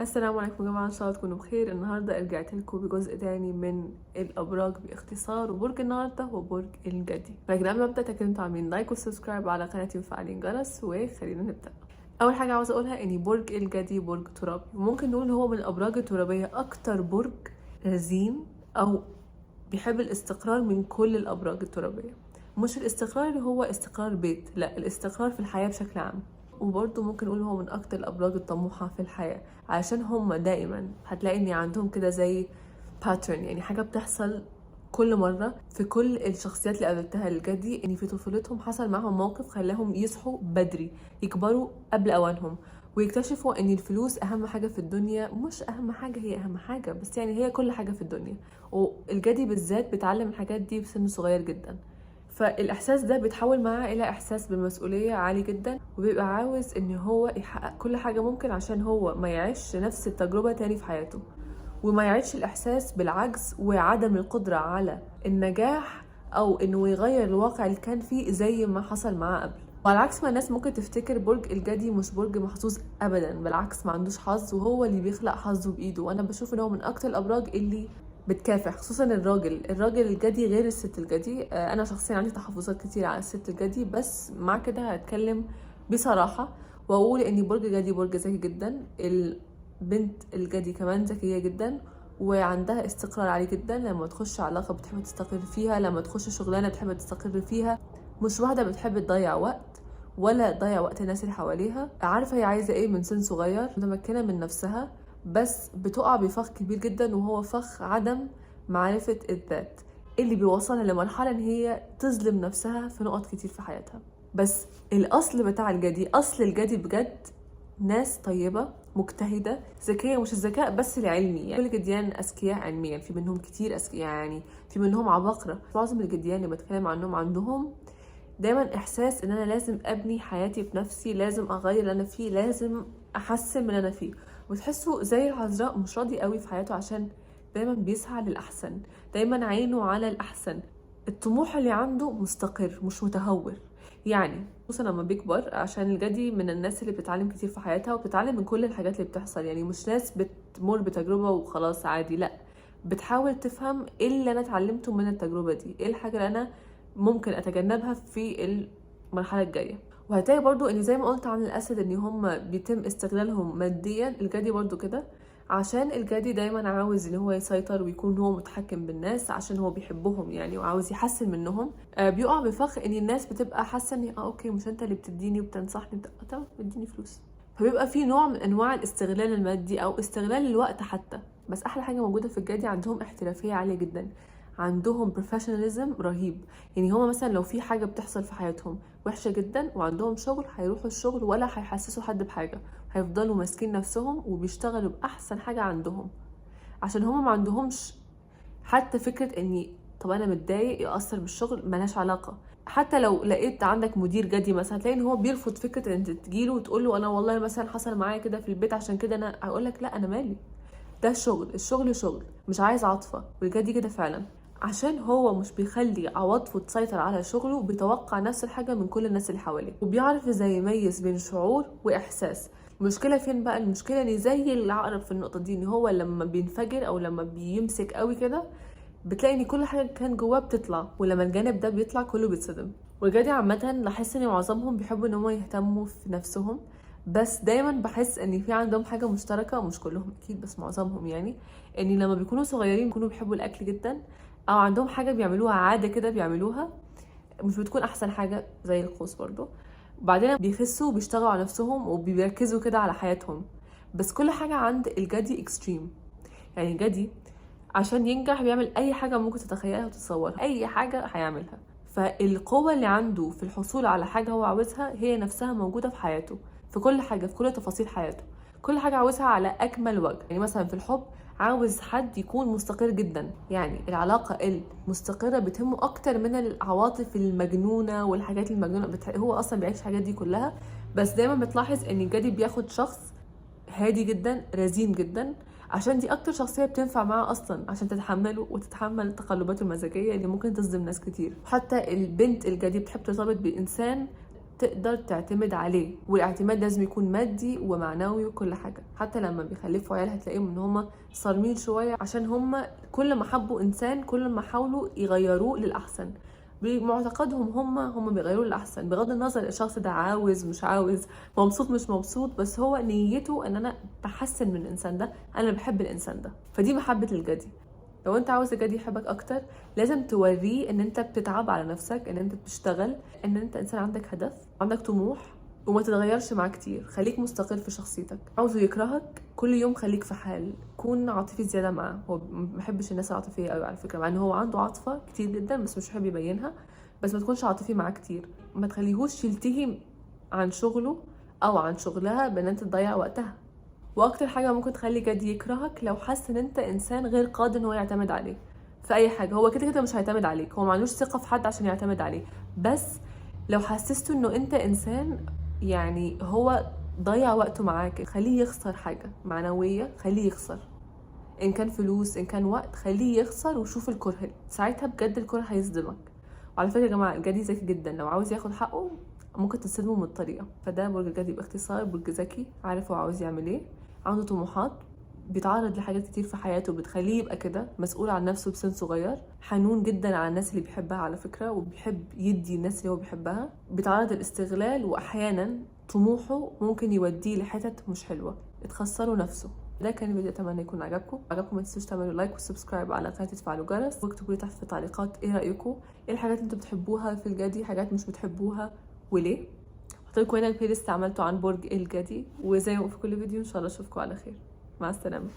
السلام عليكم يا جماعة، ان شاء الله تكونوا بخير. النهاردة رجعت لكم بجزء تاني من الأبراج باختصار، وبرج النهاردة هو برج الجدي. لكن قبل ما ابدأ تأكدوا انتوا عاملين لايك وسبسكرايب على قناتي وفعلين جرس، وخلينا نبدأ. أول حاجة عاوزة أقولها إن برج الجدي برج ترابي، وممكن نقول هو من الأبراج الترابية أكتر برج رزين أو بيحب الاستقرار من كل الأبراج الترابية. مش الاستقرار اللي هو استقرار بيت، لا، الاستقرار في الحياة بشكل عام. وبرضه ممكن نقول هو من أكتر الأبراج الطموحة في الحياة، علشان هم دائما هتلاقي إن عندهم كده زي باترن، يعني حاجة بتحصل كل مرة في كل الشخصيات اللي قابلتها الجدي، إن في طفولتهم حصل معهم موقف خلاهم يصحوا بدري، يكبروا قبل أوانهم، ويكتشفوا ان الفلوس اهم حاجة في الدنيا. مش اهم حاجة هي اهم حاجة، بس يعني هي كل حاجة في الدنيا. والجدي بالذات بيتعلم الحاجات دي بسن صغير جدا، فالاحساس ده بيتحول معاه الى احساس بالمسؤولية عالي جدا، وبيبقى عاوز ان هو يحقق كل حاجة ممكن عشان هو ما يعيش نفس التجربة تاني في حياته، وما يعيش الاحساس بالعجز وعدم القدرة على النجاح او انه يغير الواقع اللي كان فيه زي ما حصل معاه قبل. وعلى عكس ما الناس ممكن تفتكر، برج الجدي مش برج محظوظ ابدا، بالعكس ما عندوش حظ، وهو اللي بيخلق حظه بايده. وانا بشوف ان هو من اكتر الابراج اللي بتكافح، خصوصا الراجل الجدي غير الست الجدي. انا شخصيا عندي تحفظات كتير على الست الجدي، بس مع كده هتكلم بصراحة واقول ان برج الجدي برج ذكي جدا. البنت الجدي كمان ذكية جدا، وعندها استقرار عالي جدا. لما تخش علاقة بتحب تستقر فيها، لما تخش شغلانة بتحب تستقر فيها. مش واحدة بتحب تضيع وقت ولا تضيع وقت الناس اللي حواليها. عارفة هي عايزة ايه من سن صغير، متمكنة من نفسها، بس بتقع بفخ كبير جدا، وهو فخ عدم معرفة الذات، اللي بيوصلها لمرحلة ان هي تظلم نفسها في نقط كتير في حياتها. بس الأصل بتاع الجدي، أصل الجدي بجد ناس طيبة مجتهدة ذكية، مش الذكاء بس العلمي، يعني كل الجديان أذكياء علميا، في منهم كتير أذكياء، يعني في منهم عباقرة. معظم الجديان اللي بتكلم عنهم عندهم دايما إحساس إن أنا لازم أبني حياتي بنفسي، لازم أغير اللي أنا فيه، لازم أحسن من اللي أنا فيه. وتحسوا زي العذراء مش راضي قوي في حياته، عشان دايما بيسعى للأحسن، دايما عينه على الأحسن. الطموح اللي عنده مستقر مش متهور. يعني خصوصا لما بيكبر، عشان الجدي من الناس اللي بتتعلم كتير في حياتها، وبتتعلم من كل الحاجات اللي بتحصل. يعني مش ناس بتمر بتجربة وخلاص عادي، لا، بتحاول تفهم ايه اللي انا اتعلمته من التجربة دي، ايه الحاجة اللي انا ممكن اتجنبها في المرحلة الجاية. وهتلاقي برضو ان زي ما قلت عن الاسد ان هم بيتم استغلالهم ماديا، الجدي برضو كده. عشان الجدي دايما عاوز ان هو يسيطر ويكون هو متحكم بالناس، عشان هو بيحبهم يعني، وعاوز يحسن منهم. بيقع بفخ ان الناس بتبقى حاسه ان اوكي، مش انت اللي بتديني وبتنصحني تمام، بتديني فلوس. فبيبقى في نوع من انواع الاستغلال المادي او استغلال الوقت حتى. بس احلى حاجه موجوده في الجدي، عندهم احترافيه عاليه جدا، عندهم بروفيشناليزم رهيب. يعني هما مثلا لو في حاجه بتحصل في حياتهم وحشه جدا وعندهم شغل، هيروحوا الشغل ولا هيحسسوا حد بحاجه، هيفضلوا ماسكين نفسهم وبيشتغلوا باحسن حاجه عندهم، عشان هما ما عندهمش حتى فكره اني طب انا متضايق يأثر بالشغل، ملهاش علاقه. حتى لو لقيت عندك مدير جدي مثلا، هتلاقي ان هو بيرفض فكره ان انت تجيله وتقول له انا والله مثلا حصل معايا كده في البيت، عشان كده انا هقول لك لا، انا مالي، ده شغل، الشغل شغل، مش عايز عاطفه. والجدي كده فعلا، عشان هو مش بيخلي عواطفه تسيطر على شغله، بيتوقع نفس الحاجه من كل الناس اللي حواليه، وبيعرف ازاي يميز بين شعور واحساس. المشكله فين بقى؟ المشكله ان زي العقرب في النقطه دي، ان هو لما بينفجر او لما بيمسك قوي كده، بتلاقي ان كل حاجه كان جواه بتطلع، ولما الجانب ده بيطلع كله بيتصدم. والجدي عامه لاحظت ان معظمهم بيحبوا ان هم يهتموا في نفسهم، بس دايما بحس ان في عندهم حاجه مشتركه، مش كلهم اكيد بس معظمهم يعني، ان لما بيكونوا صغيرين بيكونوا بيحبوا الاكل جدا، او عندهم حاجه بيعملوها عاده كده بيعملوها، مش بتكون احسن حاجه زي القوس برضو. وبعدين بيخسوا وبيشتغلوا على نفسهم وبيركزوا كده على حياتهم. بس كل حاجه عند الجدي اكستريم. يعني الجدي عشان ينجح بيعمل اي حاجه ممكن تتخيلها وتتصورها، اي حاجه هيعملها. فالقوه اللي عنده في الحصول على حاجه هو عاوزها هي نفسها موجوده في حياته، في كل حاجه، في كل تفاصيل حياته، كل حاجه عاوزها على اكمل وجه. يعني مثلا في الحب عاوز حد يكون مستقر جدا، يعني العلاقه المستقره بتهمه اكتر من العواطف المجنونه والحاجات المجنونه. هو اصلا بيعيش الحاجات دي كلها. بس دايما بتلاحظ ان الجدي بياخد شخص هادي جدا، رزين جدا، عشان دي اكتر شخصيه بتنفع معاه اصلا، عشان تتحمله وتتحمل تقلباته المزاجيه اللي ممكن تصدم ناس كتير. حتى البنت الجديد بتحب ترتبط بانسان تقدر تعتمد عليه، والاعتماد لازم يكون مادي ومعنوي وكل حاجه. حتى لما بيخلفوا عيال هتلاقيهم ان هم صارمين شويه، عشان هم كل ما حبوا انسان كل ما حاولوا يغيروه للاحسن بمعتقدهم. هم بيغيروه للاحسن بغض النظر الشخص ده عاوز مش عاوز، مبسوط مش مبسوط، بس هو نيته ان انا بحسن من الانسان ده، انا بحب الانسان ده. فدي محبه الجدي. لو انت عاوز الجدي يحبك اكتر لازم توريه ان انت بتتعب على نفسك، ان انت بتشتغل، ان انت انسان عندك هدف، عندك طموح، وما تتغيرش معاه كتير. خليك مستقل في شخصيتك. عاوزه يكرهك كل يوم خليك في حال، كون عاطفي زياده معاه. هو ما بحبش الناس العاطفيه قوي على فكره، مع ان هو عنده عاطفه كتير جدا بس مش بيحب يبينها. بس ما تكونش عاطفي معاه كتير، ما تخليهوش يلتهي عن شغله او عن شغلها بان انت تضيع وقتها. واكتر حاجه ممكن تخلي جدي يكرهك لو حس ان انت انسان غير قادر ان هو يعتمد عليه في اي حاجه. هو كده كده مش هيعتمد عليك، هو ما عندوش ثقه في حد عشان يعتمد عليه، بس لو حسسته انه انت انسان يعني هو ضيع وقته معاك، خليه يخسر حاجه معنويه، خليه يخسر ان كان فلوس ان كان وقت، خليه يخسر وشوف الكره. ساعتها بجد الكره هيصدمك. وعلى فكره يا جماعه الجدي ذكي جدا، لو عاوز ياخد حقه ممكن تصدمه من الطريقه. فده برج الجدي باختصار، برج ذكي عارف هو عاوز يعمل ايه، عنده طموحات، بيتعرض لحاجات كتير في حياته بتخليه يبقى كده، مسؤول عن نفسه بسن صغير، حنون جدا على الناس اللي بيحبها على فكره، وبيحب يدي الناس اللي هو بيحبها، بيتعرض للاستغلال، واحيانا طموحه ممكن يوديه لحتت مش حلوه تخسروا نفسه. ده كان الفيديو، اتمنى يكون عجبكم ما تنسوش تعملوا لايك وسبسكرايب على قناتي، تفعلوا جرس، واكتبوا لي تحت في التعليقات ايه رايكم، ايه الحاجات اللي انتوا بتحبوها في الجدي، حاجات مش بتحبوها وليه. هحط لكم هنا البلاي ليست عملته عن برج الجدي، وزي ما في كل فيديو ان شاء الله اشوفكم على خير. مع السلامه.